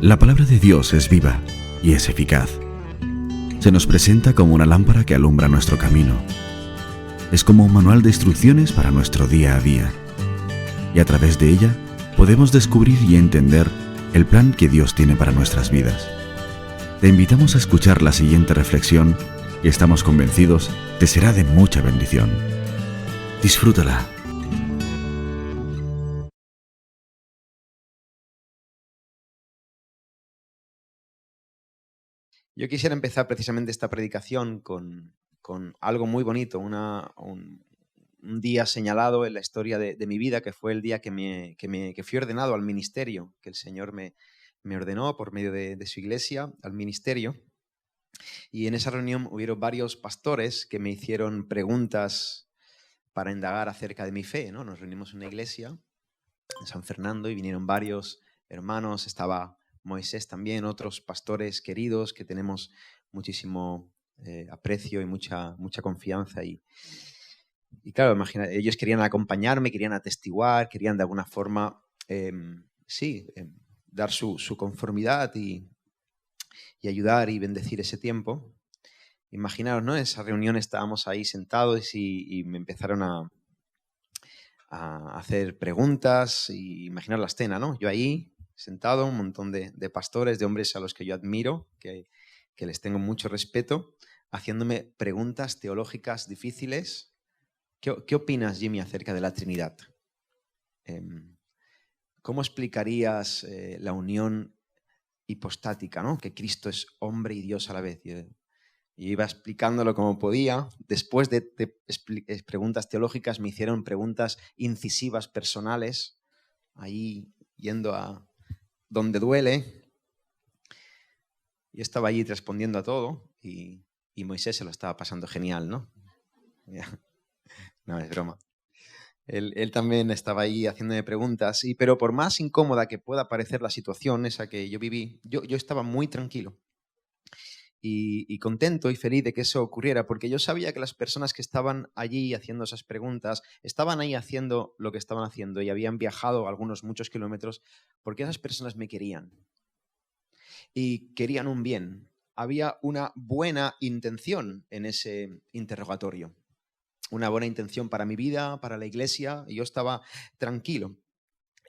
La palabra de Dios es viva y es eficaz. Se nos presenta como una lámpara que alumbra nuestro camino. Es como un manual de instrucciones para nuestro día a día. Y a través de ella podemos descubrir y entender el plan que Dios tiene para nuestras vidas. Te invitamos a escuchar la siguiente reflexión y estamos convencidos te será de mucha bendición. Disfrútala. Yo quisiera empezar precisamente esta predicación con algo muy bonito, un día señalado en la historia de mi vida, que fue el día que fui ordenado al ministerio, que el Señor me ordenó por medio de su iglesia al ministerio. Y en esa reunión hubieron varios pastores que me hicieron preguntas para indagar acerca de mi fe, ¿no? Nos reunimos en una iglesia en San Fernando y vinieron varios hermanos, estaba Moisés también, otros pastores queridos que tenemos muchísimo aprecio y mucha confianza. Y claro, imagina, ellos querían acompañarme, querían atestiguar, querían de alguna forma, dar su conformidad y ayudar y bendecir ese tiempo. Imaginaos, ¿no? En esa reunión estábamos ahí sentados y me empezaron a hacer preguntas y imaginar la escena, ¿no? Yo ahí sentado, un montón de pastores, de hombres a los que yo admiro, que les tengo mucho respeto, haciéndome preguntas teológicas difíciles. ¿Qué opinas, Jimmy, acerca de la Trinidad? ¿Cómo explicarías la unión hipostática, ¿no? Que Cristo es hombre y Dios a la vez. Y iba explicándolo como podía. Después de preguntas teológicas me hicieron preguntas incisivas personales, ahí yendo a donde duele. Yo estaba allí respondiendo a todo y Moisés se lo estaba pasando genial, ¿no? No, es broma. Él también estaba ahí haciéndome preguntas, pero por más incómoda que pueda parecer la situación esa que yo viví, yo estaba muy tranquilo. Y contento y feliz de que eso ocurriera, porque yo sabía que las personas que estaban allí haciendo esas preguntas estaban ahí haciendo lo que estaban haciendo y habían viajado muchos kilómetros porque esas personas me querían y querían un bien. Había una buena intención en ese interrogatorio, una buena intención para mi vida, para la iglesia, y yo estaba tranquilo.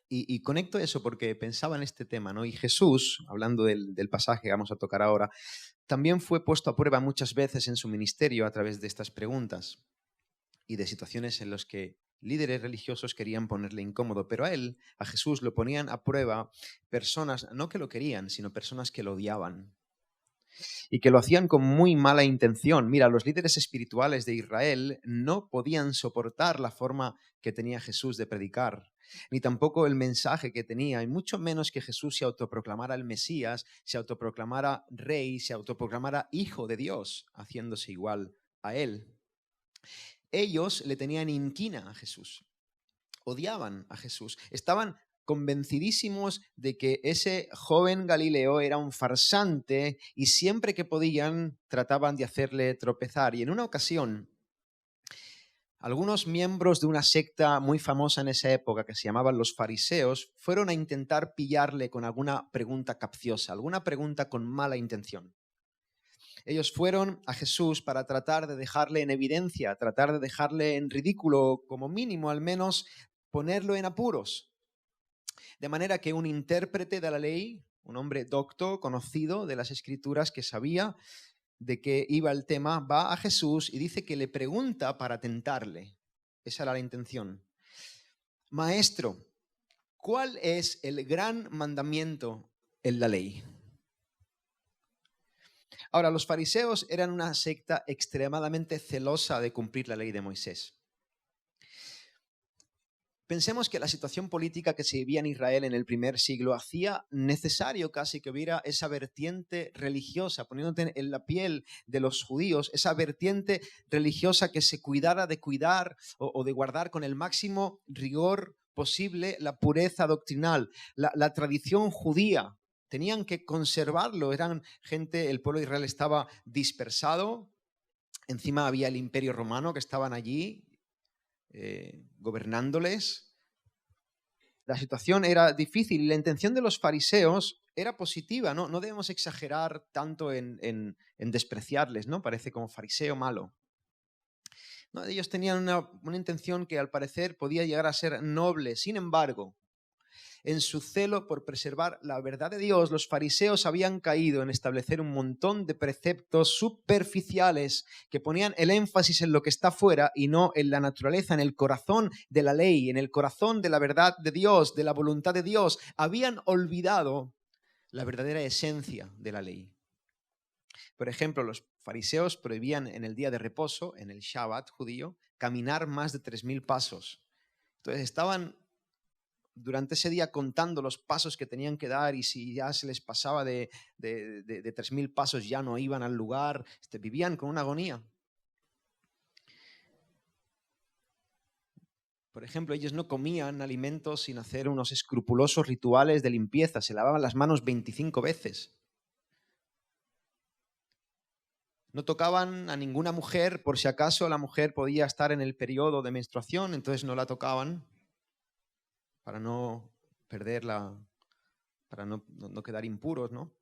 Y conecto eso porque pensaba en este tema, ¿no? Y Jesús, hablando del pasaje que vamos a tocar ahora, también fue puesto a prueba muchas veces en su ministerio a través de estas preguntas y de situaciones en las que líderes religiosos querían ponerle incómodo, pero a Jesús, lo ponían a prueba personas, no que lo querían, sino personas que lo odiaban y que lo hacían con muy mala intención. Mira, los líderes espirituales de Israel no podían soportar la forma que tenía Jesús de predicar, ni tampoco el mensaje que tenía, y mucho menos que Jesús se autoproclamara el Mesías, se autoproclamara rey, se autoproclamara hijo de Dios, haciéndose igual a él. Ellos le tenían inquina a Jesús, odiaban a Jesús, estaban convencidísimos de que ese joven Galileo era un farsante y siempre que podían trataban de hacerle tropezar. Y en una ocasión, algunos miembros de una secta muy famosa en esa época que se llamaban los fariseos fueron a intentar pillarle con alguna pregunta capciosa, alguna pregunta con mala intención. Ellos fueron a Jesús para tratar de dejarle en evidencia, tratar de dejarle en ridículo, como mínimo al menos ponerlo en apuros. De manera que un intérprete de la ley, un hombre docto, conocido de las Escrituras, que sabía de qué iba el tema, va a Jesús y dice que le pregunta para tentarle. Esa era la intención. Maestro, ¿cuál es el gran mandamiento en la ley? Ahora, los fariseos eran una secta extremadamente celosa de cumplir la ley de Moisés. Pensemos que la situación política que se vivía en Israel en el primer siglo hacía necesario casi que hubiera esa vertiente religiosa, poniéndote en la piel de los judíos, esa vertiente religiosa que se cuidara de cuidar o de guardar con el máximo rigor posible la pureza doctrinal, la tradición judía. Tenían que conservarlo, eran gente, el pueblo de Israel estaba dispersado, encima había el Imperio Romano que estaban allí gobernándoles. La situación era difícil y la intención de los fariseos era positiva, ¿no? No debemos exagerar tanto en despreciarles, ¿no? Parece como fariseo malo. No, ellos tenían una intención que al parecer podía llegar a ser noble. Sin embargo, en su celo por preservar la verdad de Dios, los fariseos habían caído en establecer un montón de preceptos superficiales que ponían el énfasis en lo que está fuera y no en la naturaleza, en el corazón de la ley, en el corazón de la verdad de Dios, de la voluntad de Dios. Habían olvidado la verdadera esencia de la ley. Por ejemplo, los fariseos prohibían en el día de reposo, en el Shabbat judío, caminar más de 3000 pasos. Entonces estaban durante ese día contando los pasos que tenían que dar, y si ya se les pasaba de 3000 pasos ya no iban al lugar. Vivían con una agonía. Por ejemplo, ellos no comían alimentos sin hacer unos escrupulosos rituales de limpieza. Se lavaban las manos 25 veces. No tocaban a ninguna mujer por si acaso la mujer podía estar en el periodo de menstruación, entonces no la tocaban para no perderla, para no quedar impuros, ¿no?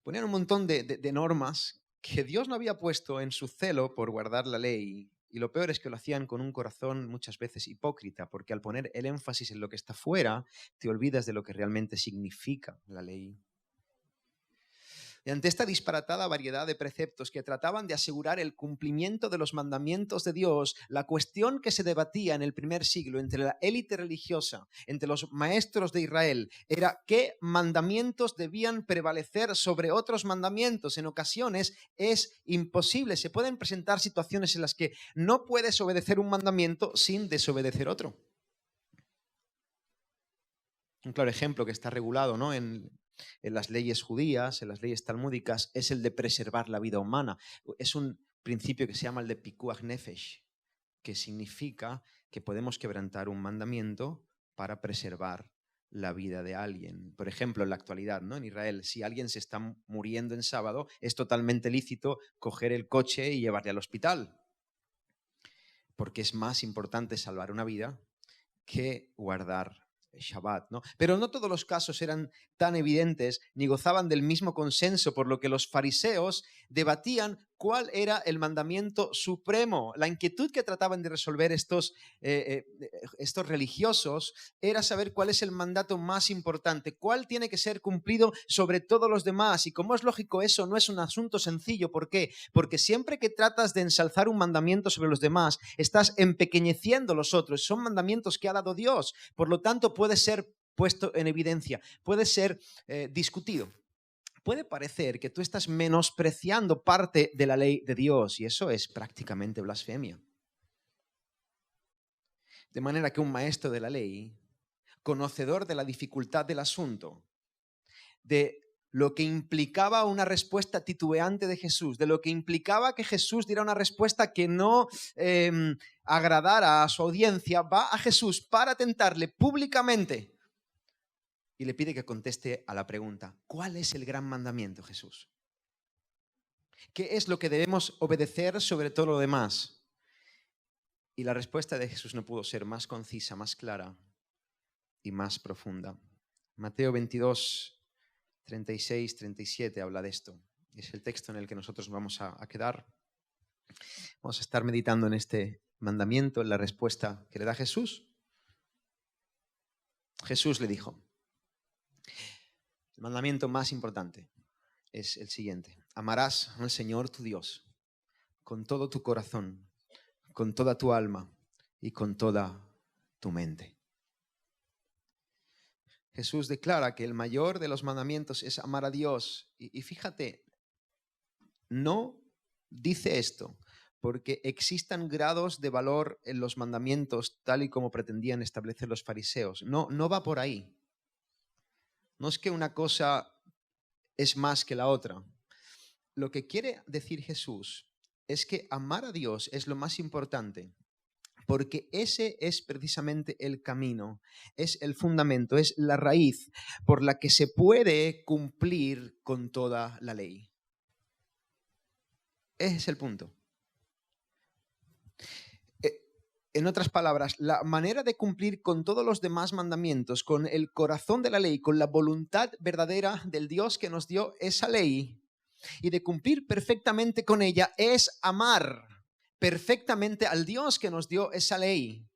Ponían un montón de normas que Dios no había puesto en su celo por guardar la ley. Y lo peor es que lo hacían con un corazón muchas veces hipócrita, porque al poner el énfasis en lo que está fuera, te olvidas de lo que realmente significa la ley. Y ante esta disparatada variedad de preceptos que trataban de asegurar el cumplimiento de los mandamientos de Dios, la cuestión que se debatía en el primer siglo entre la élite religiosa, entre los maestros de Israel, era qué mandamientos debían prevalecer sobre otros mandamientos. En ocasiones es imposible. Se pueden presentar situaciones en las que no puedes obedecer un mandamiento sin desobedecer otro. Un claro ejemplo que está regulado, ¿no?, en las leyes judías, en las leyes talmúdicas, es el de preservar la vida humana. Es un principio que se llama el de pikuach nefesh, que significa que podemos quebrantar un mandamiento para preservar la vida de alguien. Por ejemplo, en la actualidad, ¿no?, en Israel, si alguien se está muriendo en sábado, es totalmente lícito coger el coche y llevarle al hospital, porque es más importante salvar una vida que guardar Shabbat, ¿no? Pero no todos los casos eran tan evidentes ni gozaban del mismo consenso, por lo que los fariseos debatían cuál era el mandamiento supremo. La inquietud que trataban de resolver estos religiosos era saber cuál es el mandato más importante, cuál tiene que ser cumplido sobre todos los demás. Y como es lógico, eso no es un asunto sencillo. ¿Por qué? Porque siempre que tratas de ensalzar un mandamiento sobre los demás, estás empequeñeciendo los otros. Son mandamientos que ha dado Dios. Por lo tanto, puede ser puesto en evidencia, puede ser discutido. Puede parecer que tú estás menospreciando parte de la ley de Dios, y eso es prácticamente blasfemia. De manera que un maestro de la ley, conocedor de la dificultad del asunto, de lo que implicaba una respuesta titubeante de Jesús, de lo que implicaba que Jesús diera una respuesta que no agradara a su audiencia, va a Jesús para tentarle públicamente y le pide que conteste a la pregunta: ¿cuál es el gran mandamiento, Jesús? ¿Qué es lo que debemos obedecer sobre todo lo demás? Y la respuesta de Jesús no pudo ser más concisa, más clara y más profunda. Mateo 22, 36, 37 habla de esto. Es el texto en el que nosotros vamos a quedar. Vamos a estar meditando en este mandamiento, en la respuesta que le da Jesús. Jesús le dijo: el mandamiento más importante es el siguiente: amarás al Señor tu Dios con todo tu corazón, con toda tu alma y con toda tu mente. Jesús declara que el mayor de los mandamientos es amar a Dios. Y fíjate, no dice esto porque existan grados de valor en los mandamientos tal y como pretendían establecer los fariseos. No va por ahí. No es que una cosa es más que la otra. Lo que quiere decir Jesús es que amar a Dios es lo más importante, porque ese es precisamente el camino, es el fundamento, es la raíz por la que se puede cumplir con toda la ley. Ese es el punto. En otras palabras, la manera de cumplir con todos los demás mandamientos, con el corazón de la ley, con la voluntad verdadera del Dios que nos dio esa ley y de cumplir perfectamente con ella, es amar perfectamente al Dios que nos dio esa ley.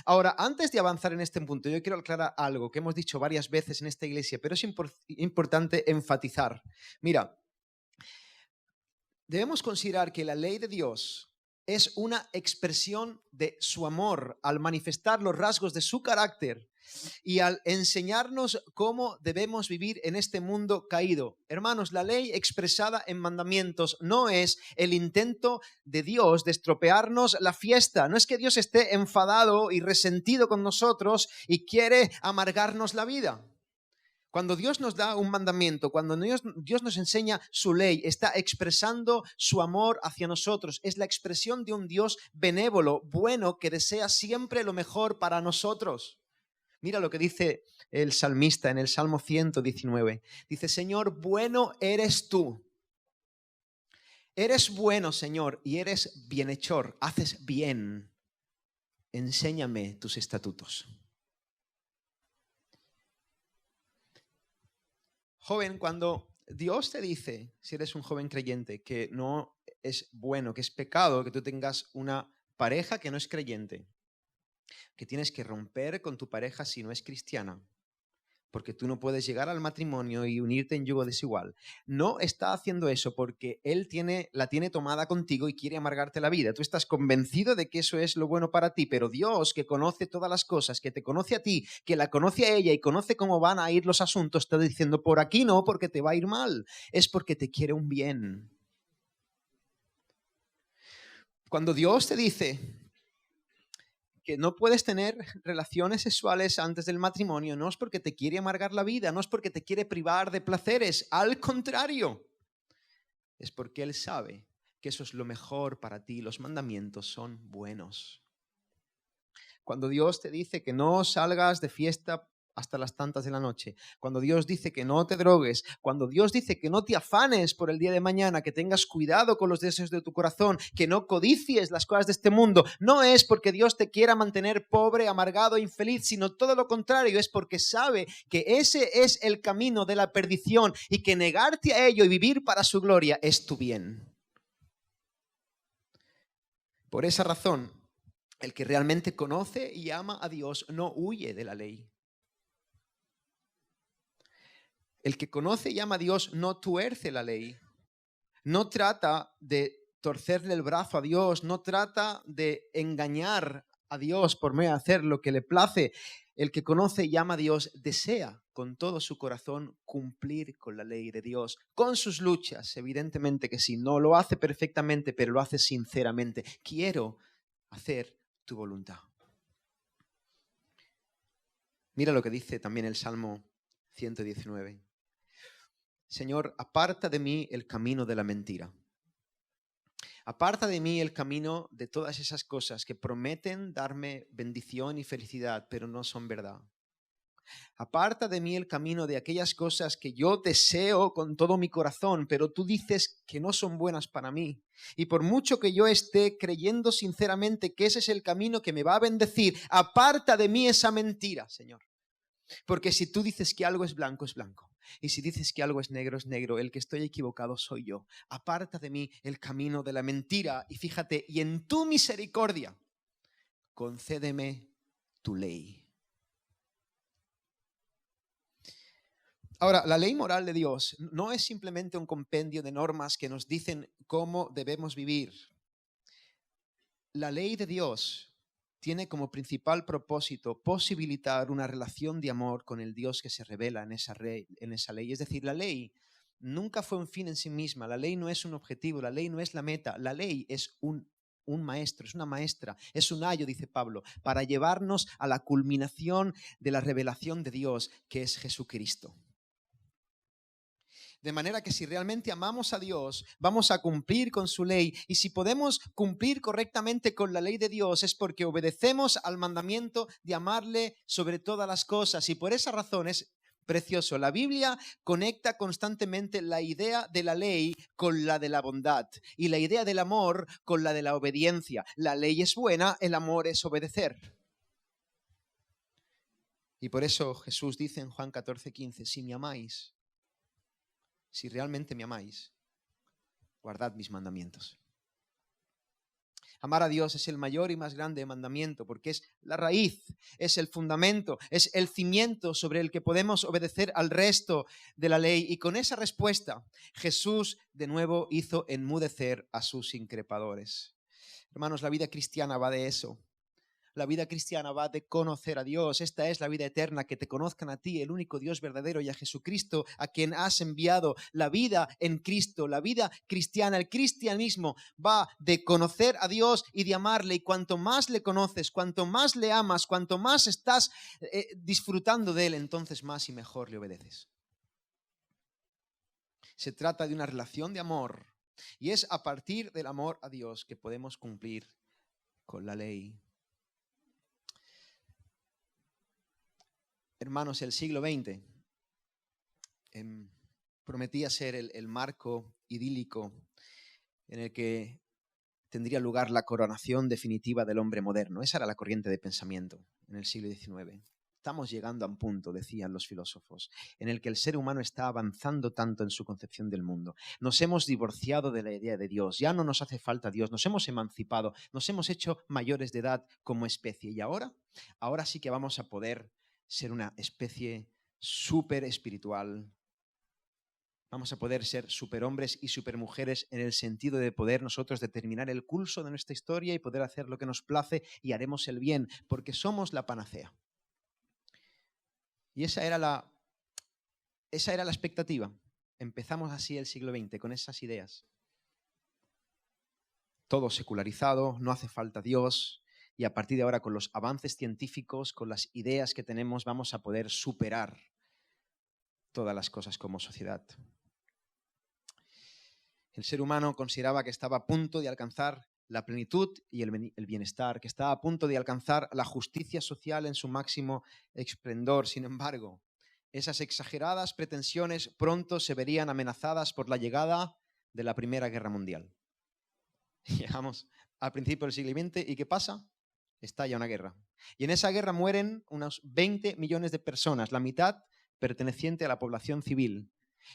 Ahora, antes de avanzar en este punto, yo quiero aclarar algo que hemos dicho varias veces en esta iglesia, pero es importante enfatizar. Mira, debemos considerar que la ley de Dios es una expresión de su amor al manifestar los rasgos de su carácter y al enseñarnos cómo debemos vivir en este mundo caído. Hermanos, la ley expresada en mandamientos no es el intento de Dios de estropearnos la fiesta. No es que Dios esté enfadado y resentido con nosotros y quiere amargarnos la vida. Cuando Dios nos da un mandamiento, cuando Dios nos enseña su ley, está expresando su amor hacia nosotros. Es la expresión de un Dios benévolo, bueno, que desea siempre lo mejor para nosotros. Mira lo que dice el salmista en el Salmo 119. Dice, Señor, bueno eres tú. Eres bueno, Señor, y eres bienhechor. Haces bien. Enséñame tus estatutos. Joven, cuando Dios te dice, si eres un joven creyente, que no es bueno, que es pecado que tú tengas una pareja que no es creyente, que tienes que romper con tu pareja si no es cristiana, porque tú no puedes llegar al matrimonio y unirte en yugo desigual. No está haciendo eso porque Él la tiene tomada contigo y quiere amargarte la vida. Tú estás convencido de que eso es lo bueno para ti, pero Dios, que conoce todas las cosas, que te conoce a ti, que la conoce a ella y conoce cómo van a ir los asuntos, está diciendo, por aquí no, porque te va a ir mal. Es porque te quiere un bien. Cuando Dios te dice que no puedes tener relaciones sexuales antes del matrimonio, no es porque te quiere amargar la vida, no es porque te quiere privar de placeres, al contrario, es porque Él sabe que eso es lo mejor para ti, los mandamientos son buenos. Cuando Dios te dice que no salgas de fiesta hasta las tantas de la noche, cuando Dios dice que no te drogues, cuando Dios dice que no te afanes por el día de mañana, que tengas cuidado con los deseos de tu corazón, que no codicies las cosas de este mundo, no es porque Dios te quiera mantener pobre, amargado, infeliz, sino todo lo contrario, es porque sabe que ese es el camino de la perdición y que negarte a ello y vivir para su gloria es tu bien. Por esa razón, el que realmente conoce y ama a Dios no huye de la ley. El que conoce y ama a Dios no tuerce la ley, no trata de torcerle el brazo a Dios, no trata de engañar a Dios por medio de hacer lo que le place. El que conoce y ama a Dios desea con todo su corazón cumplir con la ley de Dios, con sus luchas, evidentemente que sí, no lo hace perfectamente, pero lo hace sinceramente. Quiero hacer tu voluntad. Mira lo que dice también el Salmo 119. Señor, aparta de mí el camino de la mentira. Aparta de mí el camino de todas esas cosas que prometen darme bendición y felicidad, pero no son verdad. Aparta de mí el camino de aquellas cosas que yo deseo con todo mi corazón, pero tú dices que no son buenas para mí. Y por mucho que yo esté creyendo sinceramente que ese es el camino que me va a bendecir, aparta de mí esa mentira, Señor. Porque si tú dices que algo es blanco, es blanco. Y si dices que algo es negro, es negro. El que estoy equivocado soy yo. Aparta de mí el camino de la mentira. Y fíjate, y en tu misericordia, concédeme tu ley. Ahora, la ley moral de Dios no es simplemente un compendio de normas que nos dicen cómo debemos vivir. La ley de Dios tiene como principal propósito posibilitar una relación de amor con el Dios que se revela en esa ley. Es decir, la ley nunca fue un fin en sí misma, la ley no es un objetivo, la ley no es la meta, la ley es un maestro, es una maestra, es un ayo, dice Pablo, para llevarnos a la culminación de la revelación de Dios, que es Jesucristo. De manera que si realmente amamos a Dios, vamos a cumplir con su ley. Y si podemos cumplir correctamente con la ley de Dios, es porque obedecemos al mandamiento de amarle sobre todas las cosas. Y por esa razón es Precioso. La Biblia conecta constantemente la idea de la ley con la de la bondad y la idea del amor con la de la obediencia. La ley es buena, el amor es obedecer. Y por eso Jesús dice en Juan 14:15, si me amáis, si realmente me amáis, guardad mis mandamientos. Amar a Dios es el mayor y más grande mandamiento porque es la raíz, es el fundamento, es el cimiento sobre el que podemos obedecer al resto de la ley. Y con esa respuesta, Jesús de nuevo hizo enmudecer a sus increpadores. Hermanos, la vida cristiana va de eso. La vida cristiana va de conocer a Dios. Esta es la vida eterna, que te conozcan a ti, el único Dios verdadero, y a Jesucristo, a quien has enviado. La vida en Cristo, la vida cristiana, el cristianismo va de conocer a Dios y de amarle. Y cuanto más le conoces, cuanto más le amas, cuanto más estás disfrutando de él, entonces más y mejor le obedeces. Se trata de una relación de amor, y es a partir del amor a Dios que podemos cumplir con la ley. Hermanos, el siglo XX prometía ser el marco idílico en el que tendría lugar la coronación definitiva del hombre moderno. Esa era la corriente de pensamiento en el siglo XIX. Estamos llegando a un punto, decían los filósofos, en el que el ser humano está avanzando tanto en su concepción del mundo. Nos hemos divorciado de la idea de Dios, ya no nos hace falta Dios, nos hemos emancipado, nos hemos hecho mayores de edad como especie. Y ahora sí que vamos a poder ser una especie súper espiritual. Vamos a poder ser superhombres y supermujeres en el sentido de poder nosotros determinar el curso de nuestra historia y poder hacer lo que nos place, y haremos el bien, porque somos la panacea. Y esa era la expectativa. Empezamos así el siglo XX, con esas ideas. Todo secularizado, no hace falta Dios. Y a partir de ahora, con los avances científicos, con las ideas que tenemos, vamos a poder superar todas las cosas como sociedad. El ser humano consideraba que estaba a punto de alcanzar la plenitud y el bienestar, que estaba a punto de alcanzar la justicia social en su máximo esplendor. Sin embargo, esas exageradas pretensiones pronto se verían amenazadas por la llegada de la Primera Guerra Mundial. Llegamos al principio del siglo XX y ¿qué pasa? Estalla una guerra. Y en esa guerra mueren unos 20 millones de personas, la mitad perteneciente a la población civil.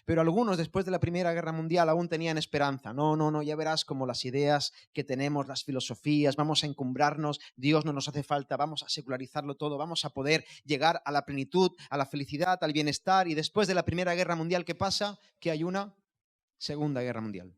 Pero algunos, después de la Primera Guerra Mundial, aún tenían esperanza. No, ya verás como las ideas que tenemos, las filosofías, vamos a encumbrarnos, Dios no nos hace falta, vamos a secularizarlo todo, vamos a poder llegar a la plenitud, a la felicidad, al bienestar. Y después de la Primera Guerra Mundial, ¿qué pasa? Que hay una Segunda Guerra Mundial.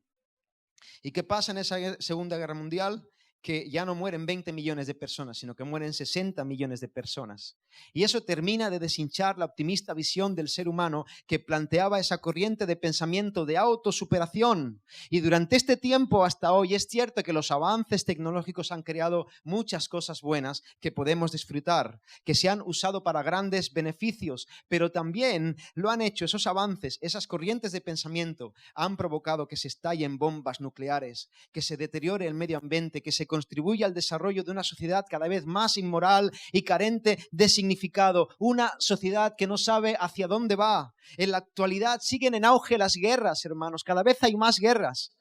¿Y qué pasa en esa Segunda Guerra Mundial? Que ya no mueren 20 millones de personas, sino que mueren 60 millones de personas. Y eso termina de deshinchar la optimista visión del ser humano que planteaba esa corriente de pensamiento de autosuperación. Y durante este tiempo hasta hoy es cierto que los avances tecnológicos han creado muchas cosas buenas que podemos disfrutar, que se han usado para grandes beneficios, pero también lo han hecho esos avances, esas corrientes de pensamiento han provocado que se estallen bombas nucleares, que se deteriore el medio ambiente, que se contribuye al desarrollo de una sociedad cada vez más inmoral y carente de significado, una sociedad que no sabe hacia dónde va. En la actualidad siguen en auge las guerras, hermanos, cada vez hay más guerras.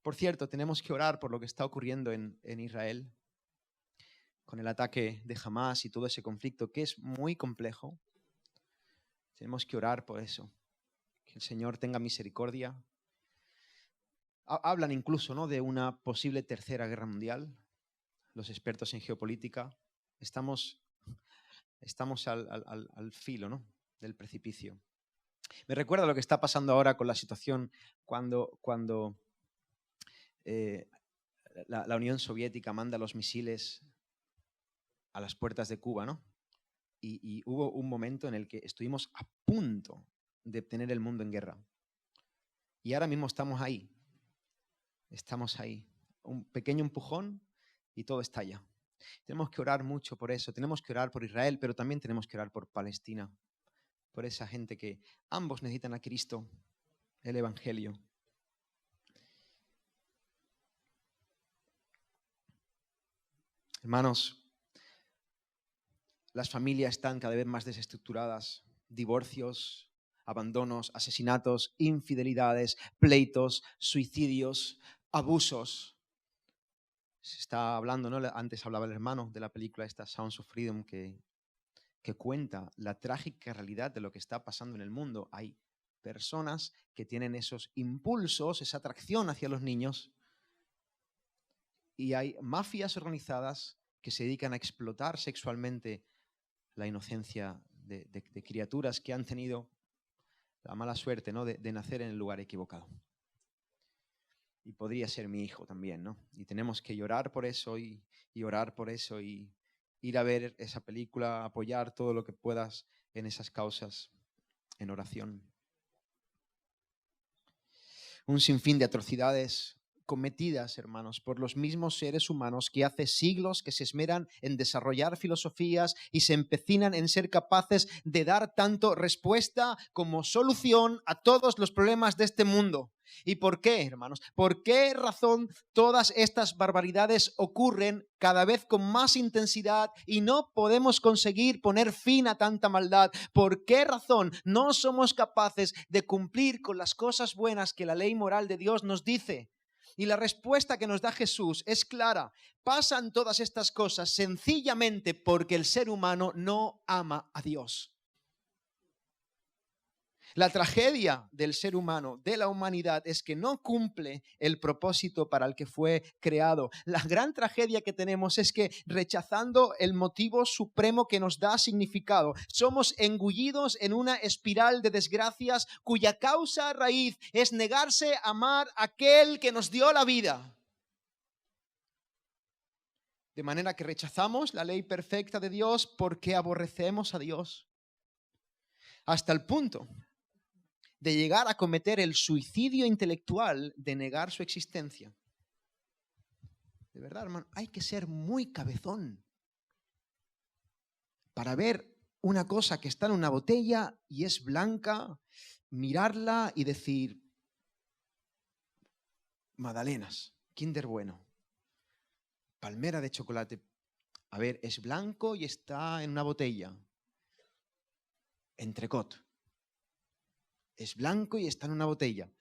Por cierto, tenemos que orar por lo que está ocurriendo en Israel, con el ataque de Hamás y todo ese conflicto que es muy complejo. Tenemos que orar por eso, que el Señor tenga misericordia. Hablan incluso, ¿no?, de una posible tercera guerra mundial. Los expertos en geopolítica estamos al filo, ¿no?, del precipicio. Me recuerda lo que está pasando ahora con la situación cuando la Unión Soviética manda los misiles a las puertas de Cuba, ¿no? Y hubo un momento en el que estuvimos a punto de tener el mundo en guerra. Y ahora mismo estamos ahí. Estamos ahí. Un pequeño empujón y todo estalla. Tenemos que orar mucho por eso. Tenemos que orar por Israel, pero también tenemos que orar por Palestina. Por esa gente que ambos necesitan a Cristo, el Evangelio. Hermanos, las familias están cada vez más desestructuradas. divorcios, abandonos, asesinatos, infidelidades, pleitos, suicidios, abusos. Se está hablando, ¿no? Antes hablaba el hermano de la película esta Sounds of Freedom que cuenta la trágica realidad de lo que está pasando en el mundo. Hay personas que tienen esos impulsos, esa atracción hacia los niños, y hay mafias organizadas que se dedican a explotar sexualmente la inocencia de criaturas que han tenido la mala suerte, ¿no? de nacer en el lugar equivocado. Y podría ser mi hijo también, ¿no? Y tenemos que llorar por eso y orar por eso y ir a ver esa película, apoyar todo lo que puedas en esas causas en oración. Un sinfín de atrocidades cometidas, hermanos, por los mismos seres humanos que hace siglos que se esmeran en desarrollar filosofías y se empecinan en ser capaces de dar tanto respuesta como solución a todos los problemas de este mundo. ¿Y por qué, hermanos? ¿Por qué razón todas estas barbaridades ocurren cada vez con más intensidad y no podemos conseguir poner fin a tanta maldad? ¿Por qué razón no somos capaces de cumplir con las cosas buenas que la ley moral de Dios nos dice? Y la respuesta que nos da Jesús es clara. Pasan todas estas cosas sencillamente porque el ser humano no ama a Dios. La tragedia del ser humano, de la humanidad, es que no cumple el propósito para el que fue creado. La gran tragedia que tenemos es que, rechazando el motivo supremo que nos da significado, somos engullidos en una espiral de desgracias cuya causa raíz es negarse a amar a aquel que nos dio la vida. De manera que rechazamos la ley perfecta de Dios porque aborrecemos a Dios. Hasta el punto de llegar a cometer el suicidio intelectual de negar su existencia. De verdad, hermano, hay que ser muy cabezón para ver una cosa que está en una botella y es blanca, mirarla y decir, magdalenas, Kinder Bueno, palmera de chocolate. A ver, es blanco y está en una botella. Entrecot. Es blanco y está en una botella.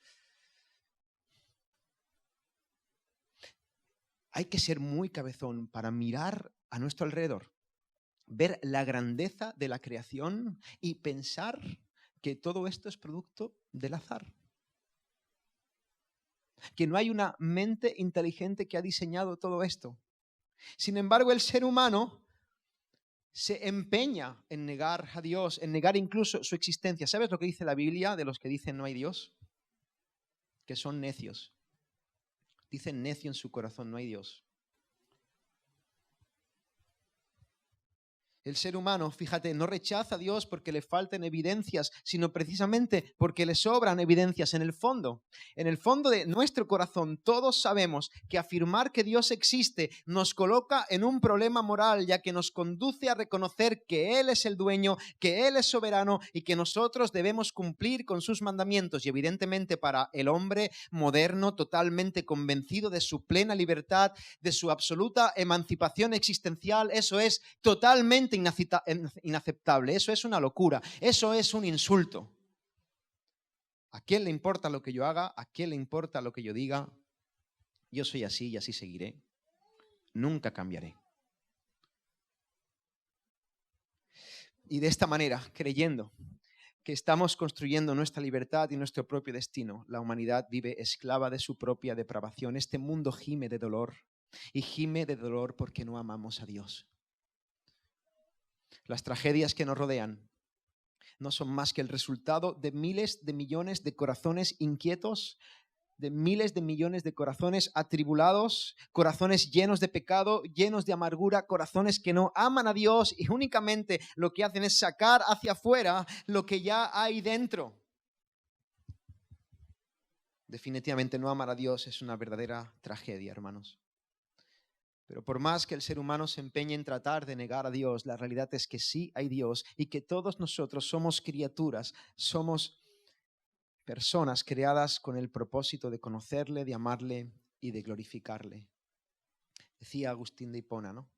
Hay que ser muy cabezón para mirar a nuestro alrededor, ver la grandeza de la creación y pensar que todo esto es producto del azar. Que no hay una mente inteligente que ha diseñado todo esto. Sin embargo, el ser humano se empeña en negar a Dios, en negar incluso su existencia. ¿Sabes lo que dice la Biblia de los que dicen no hay Dios? Que son necios. Dicen necio en su corazón, no hay Dios. El ser humano, fíjate, no rechaza a Dios porque le falten evidencias, sino precisamente porque le sobran evidencias. En el fondo de nuestro corazón, todos sabemos que afirmar que Dios existe nos coloca en un problema moral, ya que nos conduce a reconocer que Él es el dueño, que Él es soberano y que nosotros debemos cumplir con sus mandamientos. Y evidentemente para el hombre moderno, totalmente convencido de su plena libertad, de su absoluta emancipación existencial, eso es totalmente inaceptable, eso es una locura, eso es un insulto. ¿A quién le importa lo que yo haga? ¿A quién le importa lo que yo diga? Yo soy así y así seguiré. Nunca cambiaré. Y de esta manera, creyendo que estamos construyendo nuestra libertad y nuestro propio destino, la humanidad vive esclava de su propia depravación. Este mundo gime de dolor y gime de dolor porque no amamos a Dios. Las tragedias que nos rodean no son más que el resultado de miles de millones de corazones inquietos, de miles de millones de corazones atribulados, corazones llenos de pecado, llenos de amargura, corazones que no aman a Dios y únicamente lo que hacen es sacar hacia afuera lo que ya hay dentro. Definitivamente no amar a Dios es una verdadera tragedia, hermanos. Pero por más que el ser humano se empeñe en tratar de negar a Dios, la realidad es que sí hay Dios y que todos nosotros somos criaturas, somos personas creadas con el propósito de conocerle, de amarle y de glorificarle. Decía Agustín de Hipona, ¿no?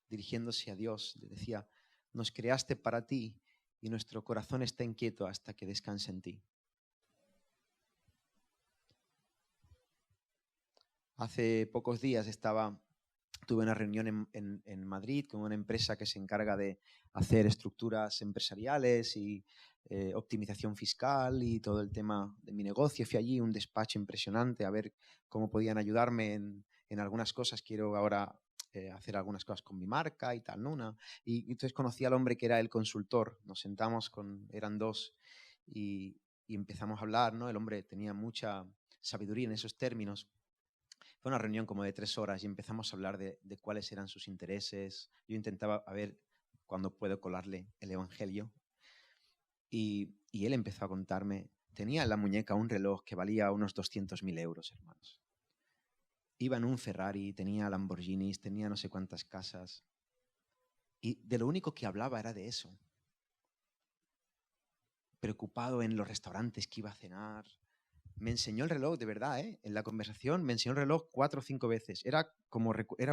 Dirigiéndose a Dios, le decía, nos creaste para ti y nuestro corazón está inquieto hasta que descanse en ti. Hace pocos días tuve una reunión en Madrid con una empresa que se encarga de hacer estructuras empresariales y optimización fiscal y todo el tema de mi negocio. Fui allí, un despacho impresionante, a ver cómo podían ayudarme en algunas cosas. Quiero ahora hacer algunas cosas con mi marca y tal, ¿no? Y entonces conocí al hombre que era el consultor. Nos sentamos eran dos y empezamos a hablar, ¿no? El hombre tenía mucha sabiduría en esos términos. Fue una reunión como de 3 horas y empezamos a hablar de cuáles eran sus intereses. Yo intentaba a ver cuándo puedo colarle el evangelio. Y él empezó a contarme, tenía en la muñeca un reloj que valía unos 200.000 euros, hermanos. Iba en un Ferrari, tenía Lamborghinis, tenía no sé cuántas casas. Y de lo único que hablaba era de eso. Preocupado en los restaurantes que iba a cenar. Me enseñó el reloj, de verdad, en la conversación me enseñó el reloj 4 o 5 veces. Era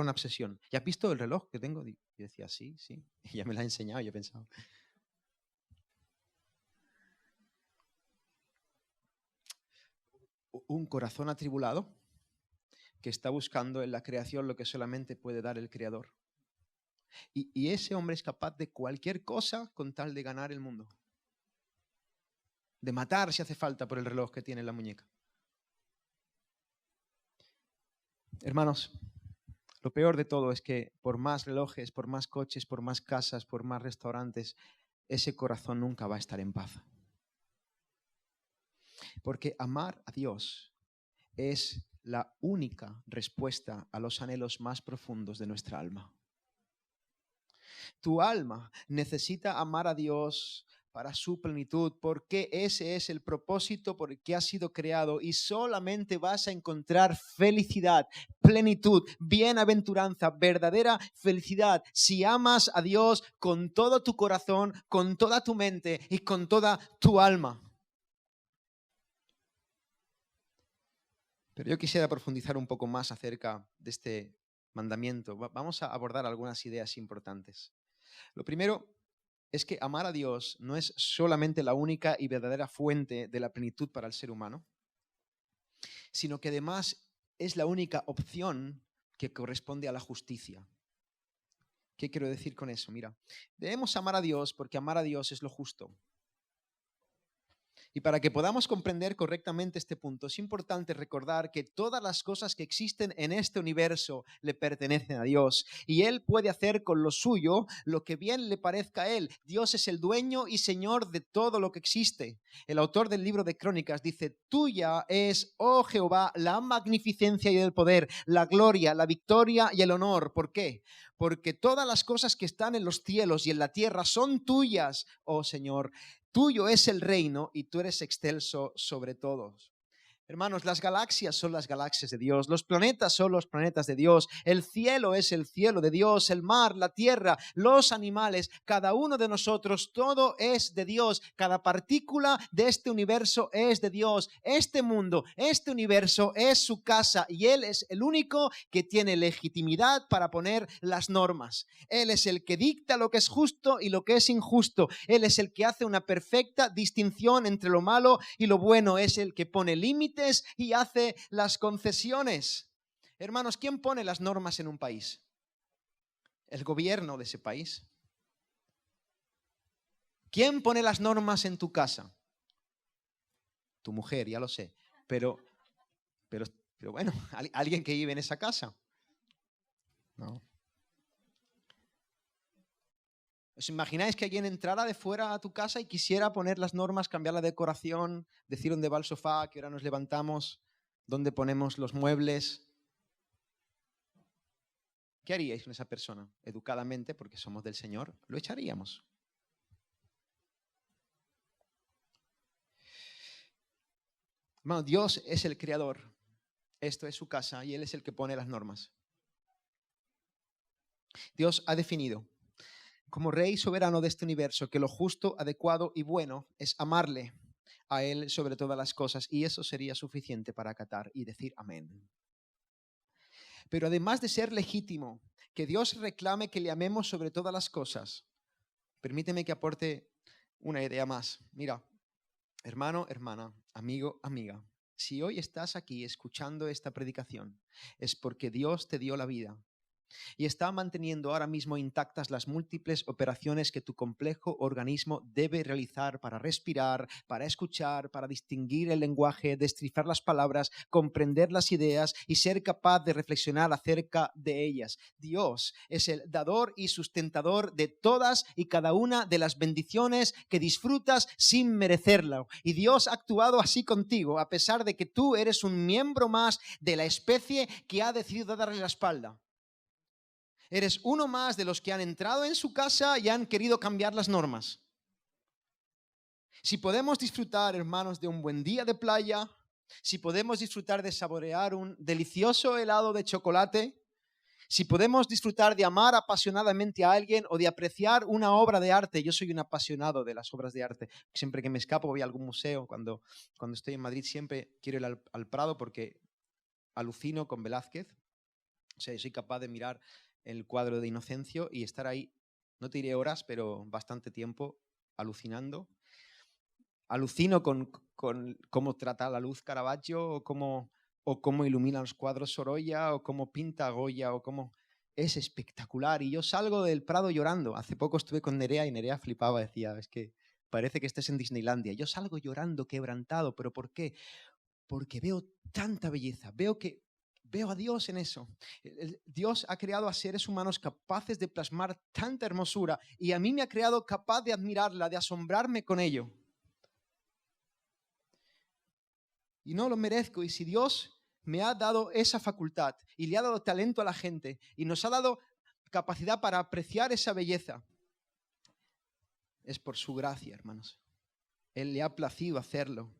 una obsesión. ¿Ya has visto el reloj que tengo? Yo decía, sí. Y ya me lo ha enseñado, yo pensaba. Un corazón atribulado que está buscando en la creación lo que solamente puede dar el Creador. Y ese hombre es capaz de cualquier cosa con tal de ganar el mundo. De matar si hace falta por el reloj que tiene en la muñeca. Hermanos, lo peor de todo es que por más relojes, por más coches, por más casas, por más restaurantes, ese corazón nunca va a estar en paz. Porque amar a Dios es la única respuesta a los anhelos más profundos de nuestra alma. Tu alma necesita amar a Dios para su plenitud, porque ese es el propósito por el que has sido creado y solamente vas a encontrar felicidad, plenitud, bienaventuranza, verdadera felicidad si amas a Dios con todo tu corazón, con toda tu mente y con toda tu alma. Pero yo quisiera profundizar un poco más acerca de este mandamiento. Vamos a abordar algunas ideas importantes. Lo primero es que amar a Dios no es solamente la única y verdadera fuente de la plenitud para el ser humano, sino que además es la única opción que corresponde a la justicia. ¿Qué quiero decir con eso? Mira, debemos amar a Dios porque amar a Dios es lo justo. Y para que podamos comprender correctamente este punto, es importante recordar que todas las cosas que existen en este universo le pertenecen a Dios. Y Él puede hacer con lo suyo lo que bien le parezca a Él. Dios es el dueño y Señor de todo lo que existe. El autor del libro de Crónicas dice, tuya es, oh Jehová, la magnificencia y el poder, la gloria, la victoria y el honor. ¿Por qué? Porque todas las cosas que están en los cielos y en la tierra son tuyas, oh Señor. Tuyo es el reino y tú eres excelso sobre todos. Hermanos, las galaxias son las galaxias de Dios, los planetas son los planetas de Dios, el cielo es el cielo de Dios, el mar, la tierra, los animales, cada uno de nosotros, todo es de Dios, cada partícula de este universo es de Dios, este mundo, este universo es su casa y Él es el único que tiene legitimidad para poner las normas. Él es el que dicta lo que es justo y lo que es injusto, Él es el que hace una perfecta distinción entre lo malo y lo bueno, es el que pone límites y hace las concesiones. Hermanos, ¿quién pone las normas en un país? El gobierno de ese país. ¿Quién pone las normas en tu casa? Tu mujer, ya lo sé. Pero bueno, ¿alguien que vive en esa casa? No. ¿Os imagináis que alguien entrara de fuera a tu casa y quisiera poner las normas, cambiar la decoración, decir dónde va el sofá, a qué hora nos levantamos, dónde ponemos los muebles? ¿Qué haríais con esa persona? Educadamente, porque somos del Señor, lo echaríamos. Hermano, Dios es el creador. Esto es su casa y Él es el que pone las normas. Dios ha definido como Rey soberano de este universo que lo justo, adecuado y bueno es amarle a Él sobre todas las cosas, y eso sería suficiente para acatar y decir amén. Pero además de ser legítimo que Dios reclame que le amemos sobre todas las cosas, permíteme que aporte una idea más. Mira, hermano, hermana, amigo, amiga, si hoy estás aquí escuchando esta predicación, es porque Dios te dio la vida y está manteniendo ahora mismo intactas las múltiples operaciones que tu complejo organismo debe realizar para respirar, para escuchar, para distinguir el lenguaje, descifrar las palabras, comprender las ideas y ser capaz de reflexionar acerca de ellas. Dios es el dador y sustentador de todas y cada una de las bendiciones que disfrutas sin merecerlo. Y Dios ha actuado así contigo, a pesar de que tú eres un miembro más de la especie que ha decidido darle la espalda. Eres uno más de los que han entrado en su casa y han querido cambiar las normas. Si podemos disfrutar, hermanos, de un buen día de playa, si podemos disfrutar de saborear un delicioso helado de chocolate, si podemos disfrutar de amar apasionadamente a alguien o de apreciar una obra de arte. Yo soy un apasionado de las obras de arte. Siempre que me escapo voy a algún museo. Cuando estoy en Madrid siempre quiero ir al Prado porque alucino con Velázquez. O sea, soy capaz de mirar el cuadro de Inocencio y estar ahí, no te diré horas, pero bastante tiempo alucinando. Alucino con cómo trata la luz Caravaggio o cómo ilumina los cuadros Sorolla o cómo pinta Goya o cómo... Es espectacular y yo salgo del Prado llorando. Hace poco estuve con Nerea y Nerea flipaba, decía, es que parece que estés en Disneylandia. Yo salgo llorando, quebrantado, ¿pero por qué? Porque veo tanta belleza, veo a Dios en eso. Dios ha creado a seres humanos capaces de plasmar tanta hermosura y a mí me ha creado capaz de admirarla, de asombrarme con ello. Y no lo merezco. Y si Dios me ha dado esa facultad y le ha dado talento a la gente y nos ha dado capacidad para apreciar esa belleza, es por su gracia, hermanos. Él le ha placido hacerlo.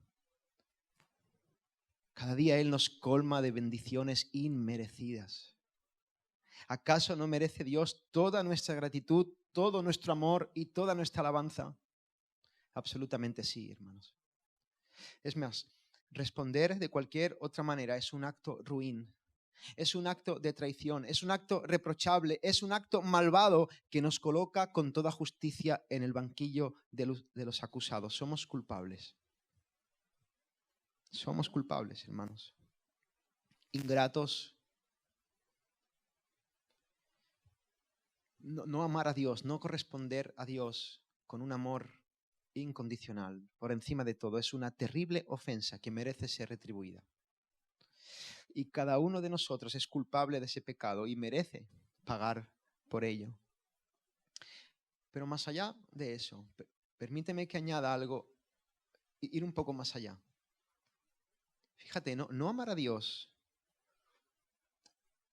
Cada día Él nos colma de bendiciones inmerecidas. ¿Acaso no merece Dios toda nuestra gratitud, todo nuestro amor y toda nuestra alabanza? Absolutamente sí, hermanos. Es más, responder de cualquier otra manera es un acto ruin, es un acto de traición, es un acto reprochable, es un acto malvado que nos coloca con toda justicia en el banquillo de los acusados. Somos culpables. Somos culpables, hermanos. Ingratos. No amar a Dios, no corresponder a Dios con un amor incondicional, por encima de todo, es una terrible ofensa que merece ser retribuida. Y cada uno de nosotros es culpable de ese pecado y merece pagar por ello. Pero más allá de eso, permíteme que añada algo, ir un poco más allá. Fíjate, no amar a Dios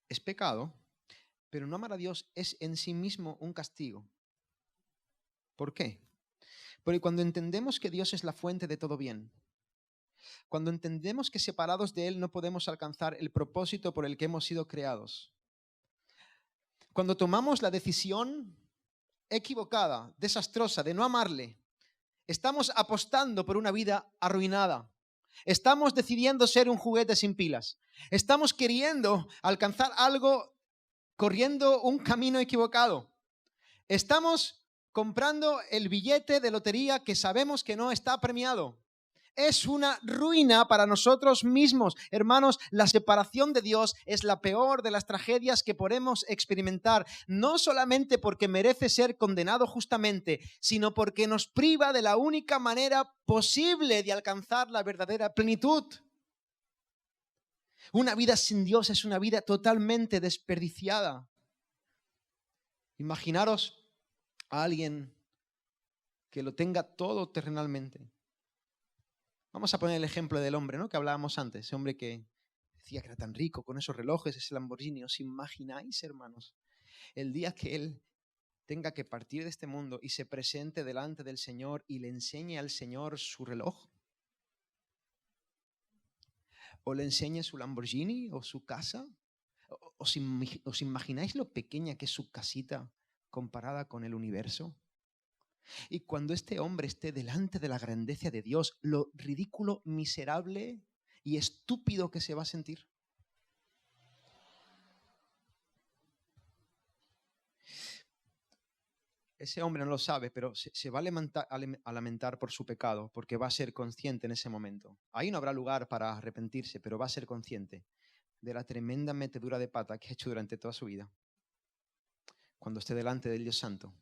es pecado, pero no amar a Dios es en sí mismo un castigo. ¿Por qué? Porque cuando entendemos que Dios es la fuente de todo bien, cuando entendemos que separados de Él no podemos alcanzar el propósito por el que hemos sido creados, cuando tomamos la decisión equivocada, desastrosa, de no amarle, estamos apostando por una vida arruinada. Estamos decidiendo ser un juguete sin pilas. Estamos queriendo alcanzar algo corriendo un camino equivocado. Estamos comprando el billete de lotería que sabemos que no está premiado. Es una ruina para nosotros mismos. Hermanos, la separación de Dios es la peor de las tragedias que podemos experimentar, no solamente porque merece ser condenado justamente, sino porque nos priva de la única manera posible de alcanzar la verdadera plenitud. Una vida sin Dios es una vida totalmente desperdiciada. Imaginaros a alguien que lo tenga todo terrenalmente. Vamos a poner el ejemplo del hombre, ¿no?, que hablábamos antes, ese hombre que decía que era tan rico con esos relojes, ese Lamborghini. ¿Os imagináis, hermanos, el día que él tenga que partir de este mundo y se presente delante del Señor y le enseñe al Señor su reloj? ¿O le enseñe su Lamborghini o su casa? ¿Os imagináis lo pequeña que es su casita comparada con el universo? Y cuando este hombre esté delante de la grandeza de Dios, lo ridículo, miserable y estúpido que se va a sentir. ese hombre no lo sabe, pero se va a lamentar por su pecado, porque va a ser consciente en ese momento. Ahí no habrá lugar para arrepentirse, pero va a ser consciente de la tremenda metedura de pata que ha hecho durante toda su vida, cuando esté delante del Dios Santo.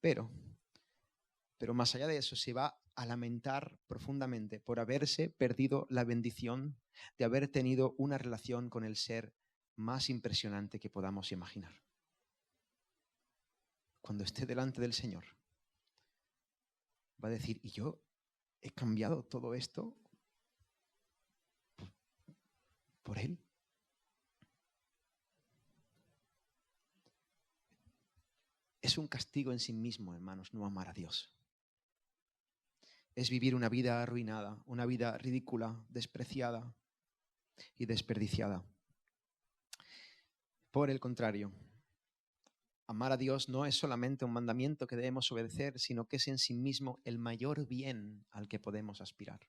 Pero más allá de eso, se va a lamentar profundamente por haberse perdido la bendición de haber tenido una relación con el ser más impresionante que podamos imaginar. Cuando esté delante del Señor, va a decir, ¿y yo he cambiado todo esto por Él? Es un castigo en sí mismo, hermanos, no amar a Dios. Es vivir una vida arruinada, una vida ridícula, despreciada y desperdiciada. Por el contrario, amar a Dios no es solamente un mandamiento que debemos obedecer, sino que es en sí mismo el mayor bien al que podemos aspirar.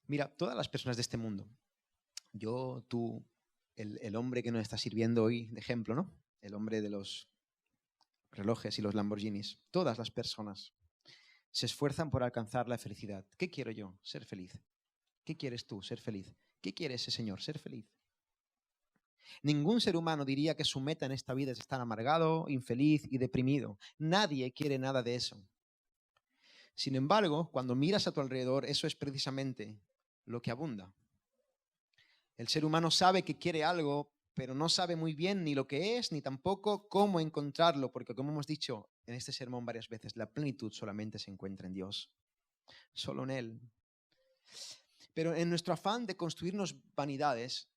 Mira, todas las personas de este mundo, yo, tú, el hombre que nos está sirviendo hoy de ejemplo, ¿no? El hombre de los relojes y los Lamborghinis, todas las personas se esfuerzan por alcanzar la felicidad. ¿Qué quiero yo? Ser feliz. ¿Qué quieres tú? Ser feliz. ¿Qué quiere ese señor? Ser feliz. Ningún ser humano diría que su meta en esta vida es estar amargado, infeliz y deprimido. Nadie quiere nada de eso. Sin embargo, cuando miras a tu alrededor, eso es precisamente lo que abunda. El ser humano sabe que quiere algo, pero no sabe muy bien ni lo que es, ni tampoco cómo encontrarlo, porque como hemos dicho en este sermón varias veces, la plenitud solamente se encuentra en Dios, solo en Él. Pero en nuestro afán de construirnos vanidades,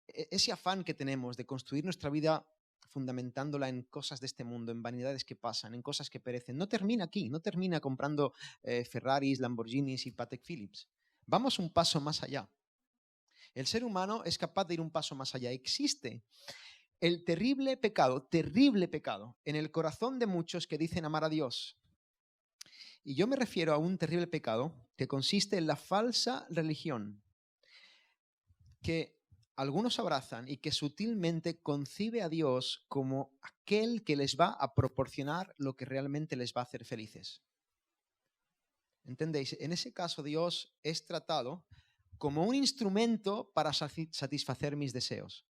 ese afán que tenemos de construir nuestra vida fundamentándola en cosas de este mundo, en vanidades que pasan, en cosas que perecen, no termina aquí, no termina comprando Ferraris, Lamborghinis y Patek Philips. Vamos un paso más allá. El ser humano es capaz de ir un paso más allá. Existe el terrible pecado en el corazón de muchos que dicen amar a Dios. Y yo me refiero a un terrible pecado que consiste en la falsa religión que algunos abrazan y que sutilmente concibe a Dios como aquel que les va a proporcionar lo que realmente les va a hacer felices. ¿Entendéis? En ese caso Dios es tratado como un instrumento para satisfacer mis deseos.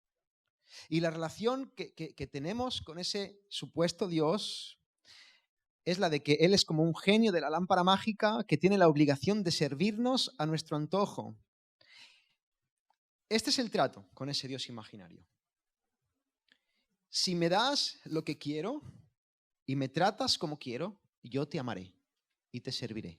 Y la relación que tenemos con ese supuesto Dios es la de que Él es como un genio de la lámpara mágica que tiene la obligación de servirnos a nuestro antojo. Este es el trato con ese Dios imaginario. Si me das lo que quiero y me tratas como quiero, yo te amaré y te serviré.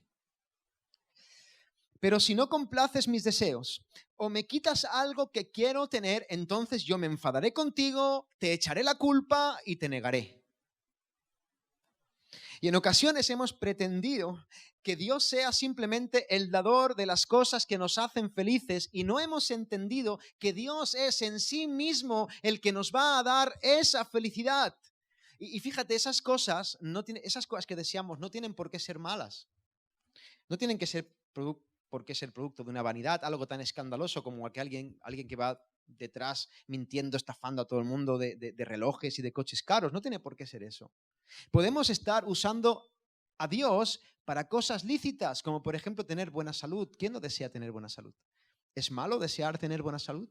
Pero si no complaces mis deseos o me quitas algo que quiero tener, entonces yo me enfadaré contigo, te echaré la culpa y te negaré. Y en ocasiones hemos pretendido que Dios sea simplemente el dador de las cosas que nos hacen felices y no hemos entendido que Dios es en sí mismo el que nos va a dar esa felicidad. Y fíjate, esas cosas que deseamos no tienen por qué ser malas. No tienen que ser por qué ser producto de una vanidad, algo tan escandaloso como que alguien que va detrás mintiendo, estafando a todo el mundo de relojes y de coches caros. No tiene por qué ser eso. Podemos estar usando a Dios para cosas lícitas, como por ejemplo tener buena salud. ¿Quién no desea tener buena salud? ¿Es malo desear tener buena salud?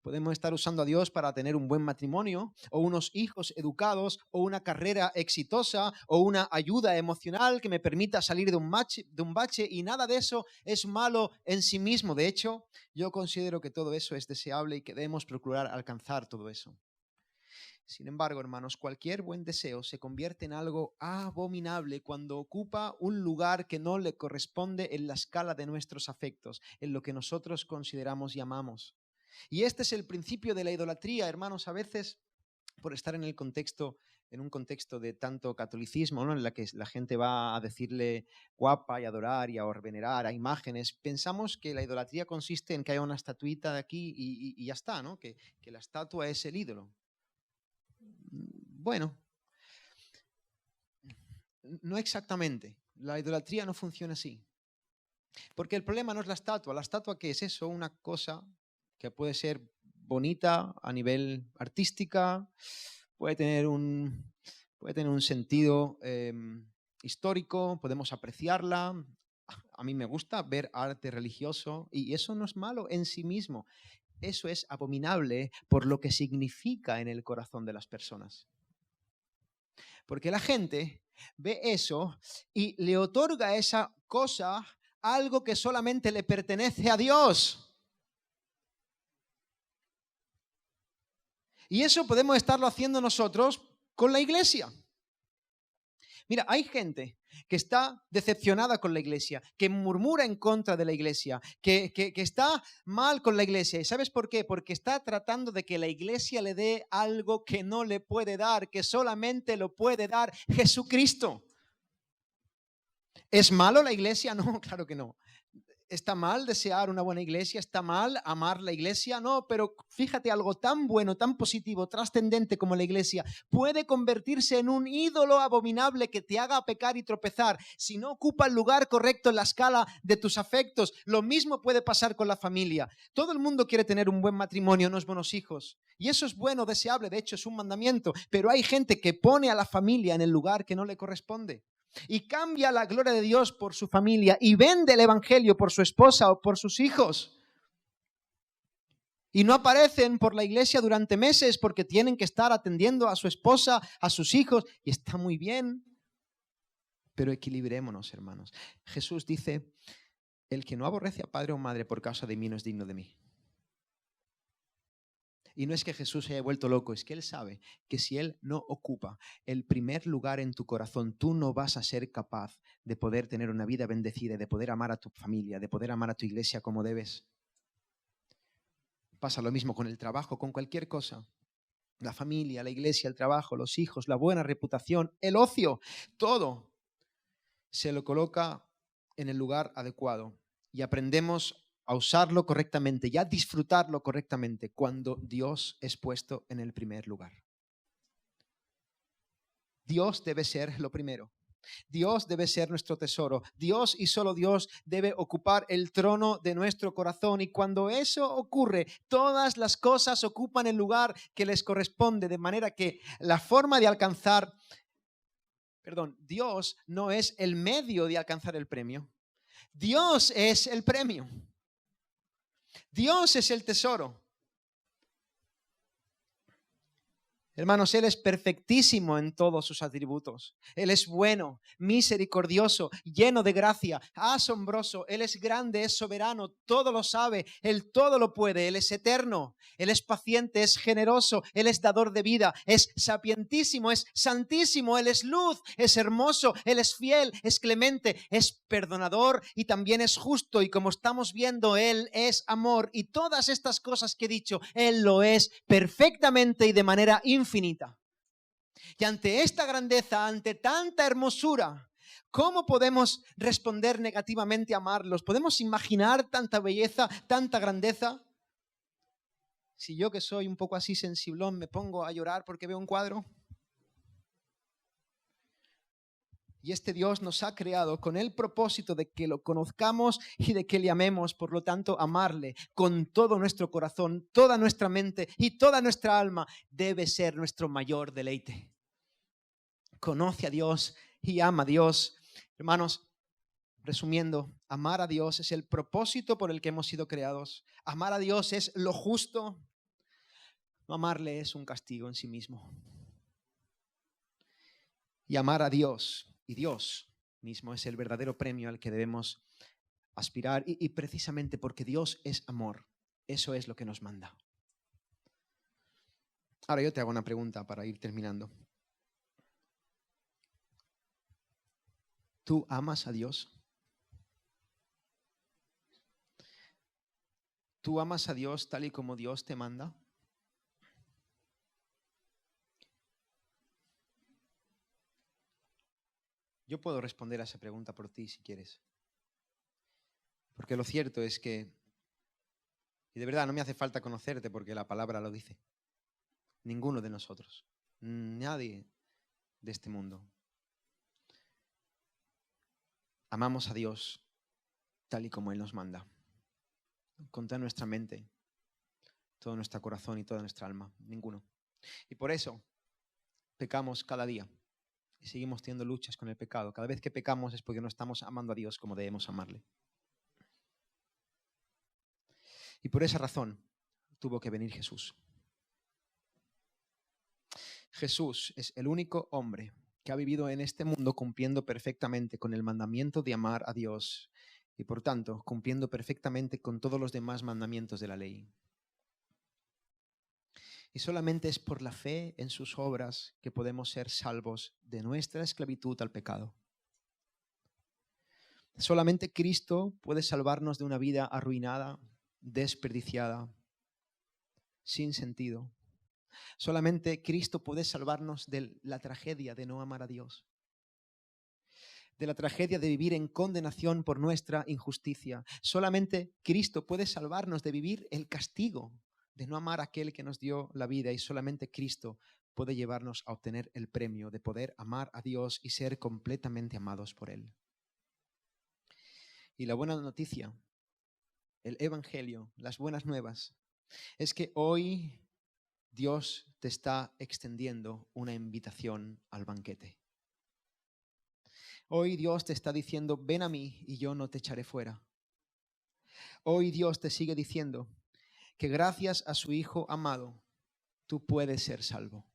Podemos estar usando a Dios para tener un buen matrimonio, o unos hijos educados, o una carrera exitosa, o una ayuda emocional que me permita salir de un bache, y nada de eso es malo en sí mismo. De hecho, yo considero que todo eso es deseable y que debemos procurar alcanzar todo eso. Sin embargo, hermanos, cualquier buen deseo se convierte en algo abominable cuando ocupa un lugar que no le corresponde en la escala de nuestros afectos, en lo que nosotros consideramos y amamos. Y este es el principio de la idolatría, hermanos. A veces, por estar en un contexto de tanto catolicismo, ¿no?, en la que la gente va a decirle guapa y adorar y a venerar a imágenes, pensamos que la idolatría consiste en que haya una estatuita de aquí y ya está, ¿no? Que la estatua es el ídolo. Bueno, no exactamente. La idolatría no funciona así. Porque el problema no es la estatua. ¿La estatua qué es eso? Una cosa que puede ser bonita a nivel artística, puede tener un sentido histórico, podemos apreciarla. A mí me gusta ver arte religioso y eso no es malo en sí mismo. Eso es abominable por lo que significa en el corazón de las personas. Porque la gente ve eso y le otorga a esa cosa algo que solamente le pertenece a Dios. Y eso podemos estarlo haciendo nosotros con la iglesia. Mira, hay gente que está decepcionada con la iglesia, que murmura en contra de la iglesia, que está mal con la iglesia. ¿Y sabes por qué? Porque está tratando de que la iglesia le dé algo que no le puede dar, que solamente lo puede dar Jesucristo. ¿Es malo la iglesia? No, claro que no. ¿Está mal desear una buena iglesia? ¿Está mal amar la iglesia? No, pero fíjate, algo tan bueno, tan positivo, trascendente como la iglesia puede convertirse en un ídolo abominable que te haga pecar y tropezar si no ocupa el lugar correcto en la escala de tus afectos. Lo mismo puede pasar con la familia. Todo el mundo quiere tener un buen matrimonio, unos buenos hijos. Y eso es bueno, deseable, de hecho es un mandamiento. Pero hay gente que pone a la familia en el lugar que no le corresponde. Y cambia la gloria de Dios por su familia y vende el evangelio por su esposa o por sus hijos. Y no aparecen por la iglesia durante meses porque tienen que estar atendiendo a su esposa, a sus hijos. Y está muy bien. Pero equilibrémonos, hermanos. Jesús dice, el que no aborrece a padre o madre por causa de mí no es digno de mí. Y no es que Jesús se haya vuelto loco, es que Él sabe que si Él no ocupa el primer lugar en tu corazón, tú no vas a ser capaz de poder tener una vida bendecida, de poder amar a tu familia, de poder amar a tu iglesia como debes. Pasa lo mismo con el trabajo, con cualquier cosa. La familia, la iglesia, el trabajo, los hijos, la buena reputación, el ocio, todo se lo coloca en el lugar adecuado y aprendemos a usarlo correctamente y a disfrutarlo correctamente cuando Dios es puesto en el primer lugar. Dios debe ser lo primero. Dios debe ser nuestro tesoro. Dios y solo Dios debe ocupar el trono de nuestro corazón. Y cuando eso ocurre, todas las cosas ocupan el lugar que les corresponde, de manera que la forma de alcanzar, Dios no es el medio de alcanzar el premio. Dios es el premio. Dios es el tesoro. Hermanos, Él es perfectísimo en todos sus atributos. Él es bueno, misericordioso, lleno de gracia, asombroso. Él es grande, es soberano, todo lo sabe, Él todo lo puede. Él es eterno, Él es paciente, es generoso, Él es dador de vida, es sapientísimo, es santísimo, Él es luz, es hermoso, Él es fiel, es clemente, es perdonador y también es justo. Y como estamos viendo, Él es amor. Y todas estas cosas que he dicho, Él lo es perfectamente y de manera infinita. Y ante esta grandeza, ante tanta hermosura, ¿cómo podemos responder negativamente a amarlos? ¿Podemos imaginar tanta belleza, tanta grandeza? Si yo, que soy un poco así sensiblón, me pongo a llorar porque veo un cuadro. Y este Dios nos ha creado con el propósito de que lo conozcamos y de que le amemos. Por lo tanto, amarle con todo nuestro corazón, toda nuestra mente y toda nuestra alma debe ser nuestro mayor deleite. Conoce a Dios y ama a Dios. Hermanos, resumiendo, amar a Dios es el propósito por el que hemos sido creados. Amar a Dios es lo justo. No amarle es un castigo en sí mismo. Y amar a Dios, y Dios mismo es el verdadero premio al que debemos aspirar. Y precisamente porque Dios es amor, eso es lo que nos manda. Ahora yo te hago una pregunta para ir terminando. ¿Tú amas a Dios? ¿Tú amas a Dios tal y como Dios te manda? Yo puedo responder a esa pregunta por ti si quieres. Porque lo cierto es que, y de verdad no me hace falta conocerte porque la palabra lo dice, ninguno de nosotros, nadie de este mundo, amamos a Dios tal y como Él nos manda, con toda nuestra mente, todo nuestro corazón y toda nuestra alma. Ninguno. Y por eso pecamos cada día y seguimos teniendo luchas con el pecado. Cada vez que pecamos es porque no estamos amando a Dios como debemos amarle. Y por esa razón tuvo que venir Jesús. Jesús es el único hombre que ha vivido en este mundo cumpliendo perfectamente con el mandamiento de amar a Dios y por tanto cumpliendo perfectamente con todos los demás mandamientos de la ley. Y solamente es por la fe en sus obras que podemos ser salvos de nuestra esclavitud al pecado. Solamente Cristo puede salvarnos de una vida arruinada, desperdiciada, sin sentido. Solamente Cristo puede salvarnos de la tragedia de no amar a Dios, de la tragedia de vivir en condenación por nuestra injusticia. Solamente Cristo puede salvarnos de vivir el castigo de no amar a aquel que nos dio la vida, y solamente Cristo puede llevarnos a obtener el premio de poder amar a Dios y ser completamente amados por Él. Y la buena noticia, el Evangelio, las buenas nuevas, es que hoy Dios te está extendiendo una invitación al banquete. Hoy Dios te está diciendo, ven a mí y yo no te echaré fuera. Hoy Dios te sigue diciendo que gracias a su Hijo amado, tú puedes ser salvo.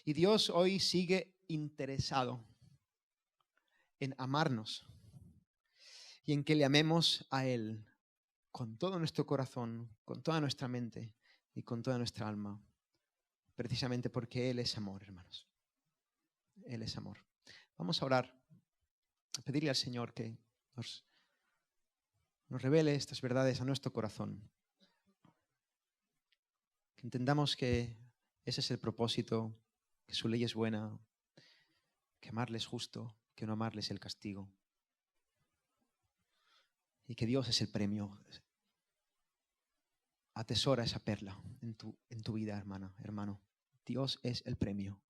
Y Dios hoy sigue interesado en amarnos y en que le amemos a Él con todo nuestro corazón, con toda nuestra mente y con toda nuestra alma. Precisamente porque Él es amor, hermanos. Él es amor. Vamos a orar, a pedirle al Señor que nos revele estas verdades a nuestro corazón. Que entendamos que ese es el propósito, que su ley es buena, que amarle es justo, que no amarle es el castigo. Y que Dios es el premio. Atesora esa perla en tu vida, hermana, hermano. Dios es el premio.